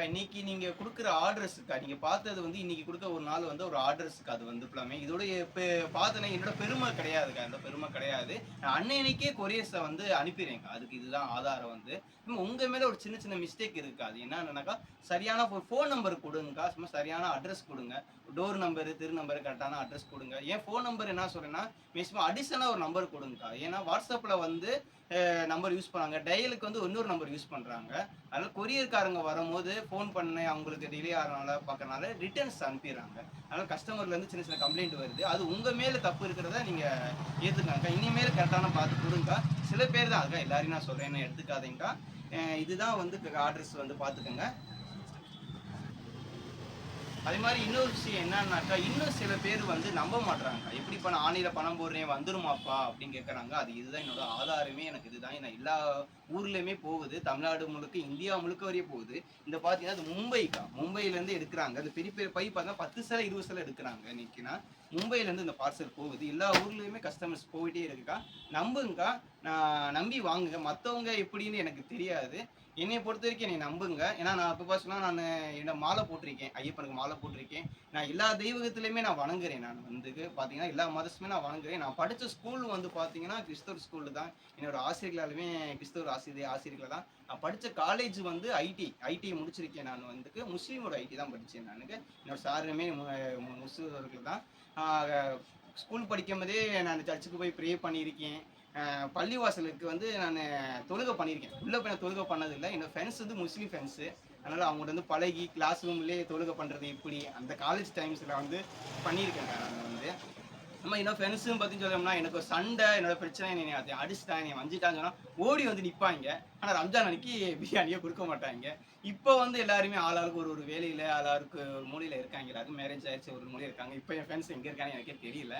இன்னைக்கு நீங்க குடுக்குற ஆர்டர்ஸ்க்கா, நீங்க பார்த்தது வந்து இன்னைக்கு குடுக்க ஒரு நாள் வந்து ஒரு ஆர்டர்ஸ்க்கு அது வந்து ஃபுல்லாமே. இதோடைய பார்த்தேன்னா என்னோட பெருமை கிடையாதுக்கா. அந்த பெருமை கிடையாது. நான் அன்னைக்கே கொரியர்ஸ வந்து அனுப்பிறேன்க்கா. அதுக்கு இதுதான் ஆதாரம் வந்து. உங்க மேல ஒரு சின்ன சின்ன மிஸ்டேக் இருக்கு. அது என்னன்னாக்கா, சரியான ஃபோன் நம்பர் குடுங்கக்கா. சும்மா சரியான அட்ரஸ் குடுங்க. டோர் நம்பரு, தெரு நம்பரு கரெக்டான அட்ரஸ் குடுங்க. ஏன் ஃபோன் நம்பர் என்ன சொல்றேன்னா, மேக்ஸிமம் அடிஷனலா ஒரு நம்பர் குடுங்கக்கா. ஏன்னா WhatsAppல வந்து நம்பர் யூஸ் பண்ணாங்க. டயலுக்கு வந்து இன்னொரு நம்பர் யூஸ் பண்றாங்க. அதனால கொரியர்காரங்க வரும்போது ஃபோன் பண்ணி அவங்களுக்கு டிலே ஆறனால பார்க்கறனால ரிட்டர்ன்ஸ் அனுப்பிடுறாங்க. அதனால கஸ்டமர்ல இருந்து சின்ன சின்ன கம்ப்ளைண்ட் வருது. அது உங்க மேல தப்பு இருக்கிறத நீங்க ஏத்துக்கங்கக்கா. இனிமேல் கரெக்டான பார்த்து குடுங்கக்கா. சில பேர் தான் அதுக்காக எல்லாரையும் நான் சொல்றேன்னு எடுத்துக்காதீங்கக்கா. இதுதான் வந்து அட்ரஸ் வந்து பார்த்துக்கங்க. அதே மாதிரி இன்னொரு விஷயம் என்னன்னாக்கா, இன்னும் சில பேர் வந்து நம்ப மாட்றாங்க. எப்படிப்பா நான் ஆன்லைன்ல பணம் போடுறேன் வந்துருமாப்பா அப்படின்னு கேட்கறாங்க. இதுதான் என்னோட ஆதாரமே எனக்கு இதுதான். நான் எல்லா ஊர்லயுமே போகுது. தமிழ்நாடு முழுக்க, இந்தியா முழுக்க வரையும் போகுது. இந்த பார்த்தீங்கன்னா, அது மும்பைக்கா. மும்பையிலேருந்து எடுக்குறாங்க. அது பெரிய பெரிய பை பார்த்தா 10 சேலை, 20 சேலை எடுக்குறாங்க இன்னைக்குன்னா. மும்பையிலேருந்து இந்த பார்சல் போகுது. எல்லா ஊர்லயுமே கஸ்டமர்ஸ் போயிட்டே இருக்குக்கா. நம்புங்கக்கா. நான் நம்பி வாங்குங்க. மத்தவங்க எப்படின்னு எனக்கு தெரியாது. என்னைய பொறுத்தவரைக்கும் என்னைய நம்புங்க. ஏன்னா நான் இப்ப பார்த்தீங்கன்னா, என்ன மாலை போட்டிருக்கேன். ஐயப்பனுக்கு மாலை போட்டிருக்கேன். நான் எல்லா தெய்வத்திலயுமே நான் வணங்குறேன். நான் வந்து பார்த்தீங்கன்னா, எல்லா மதத்தையுமே நான் வணங்குறேன். நான் படிச்ச ஸ்கூல் வந்து பார்த்தீங்கன்னா, கிறிஸ்தவ ஸ்கூல் தான். என்னோட ஆசிரியர்களாலுமே கிறிஸ்தவர் ஆசிரியர்கள் தான். நான் படிச்ச காலேஜ் வந்து ஐடி முடிச்சிருக்கேன். நான் வந்து முஸ்லீமோட ஐடி தான் படிச்சேன் நானு. என்னோட சாருமே முஸ்லிமர்கள் தான். ஆ ஸ்கூல் படிக்கும்போதே நான் சர்ச்சுக்கு போய் ப்ரே பண்ணியிருக்கேன். பள்ளிவாசலுக்கு வந்து நானு தொழுகை பண்ணியிருக்கேன். உள்ள போய் நான் தொழுகை பண்ணதில்ல. என்னோட ஃப்ரெண்ட்ஸ் வந்து முஸ்லீம் ஃப்ரெண்ட்ஸு. அதனால அவங்கள்ட்ட வந்து பழகி கிளாஸ் ரூம்லயே தொழுகை பண்றது எப்படி, அந்த காலேஜ் டைம்ஸ்ல வந்து பண்ணியிருக்கேங்க நான் வந்து. நம்ம என்னோட ஃப்ரெண்ட்ஸுன்னு பத்தி சொல்லணும்னா, எனக்கு ஒரு சண்டை, என்னோட பிரச்சனை என்னைய அடிச்சுட்டான், என்னைய வஞ்சிட்டான்னு சொன்னா, ஓடி வந்து நிப்பாய்ங்க. ஆனா ரம்ஜான் அன்னைக்கு பிரியாணியே குடுக்க மாட்டாய்ங்க. இப்ப வந்து எல்லாருமே ஆளாளுக்கு ஒரு ஒரு வேலையில, ஆளாளுக்கு ஒரு மூலையில இருக்காங்க. எல்லாருக்கும் மேரேஜ் ஆயிருச்சு, ஒரு மூலையில இருக்காங்க. இப்ப என் ஃப்ரெண்ட்ஸ் எங்க இருக்காங்கன்னு எனக்கே தெரியல.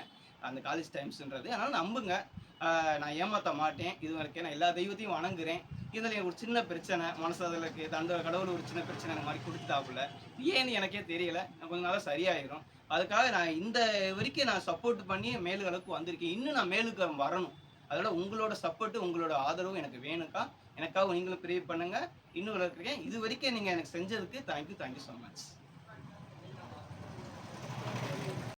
அந்த காலேஜ் டைம்ஸ்ன்றது. அதனால நம்புங்க. நான் ஏமாத்த மாட்டேன். இதுவரைக்கும் நான் எல்லா தெய்வத்தையும் வணங்குறேன். இதுல ஒரு சின்ன பிரச்சனை, மனசளவுக்கு கடவுள் ஒரு சின்ன பிரச்சனை இந்த மாரி குடுத்துட்டாப்புல. ஏன்னு எனக்கே தெரியல. கொஞ்ச நாள்ல சரியாயிரும். அதுக்காக நான் இந்த வரைக்கும் நான் சப்போர்ட் பண்ணி மேல் அளவுக்கு வந்திருக்கேன். இன்னும் நான் மேலுக்கு வரணும். அதோட உங்களோட சப்போர்ட், உங்களோட ஆதரவும் எனக்கு வேணும்க்கா. எனக்காக நீங்களும் ப்ரே பண்ணுங்க. இன்னும் இருக்கேன். இதுவரைக்கும் நீங்க எனக்கு செஞ்சதுக்கு தேங்க் யூ சோ மச்.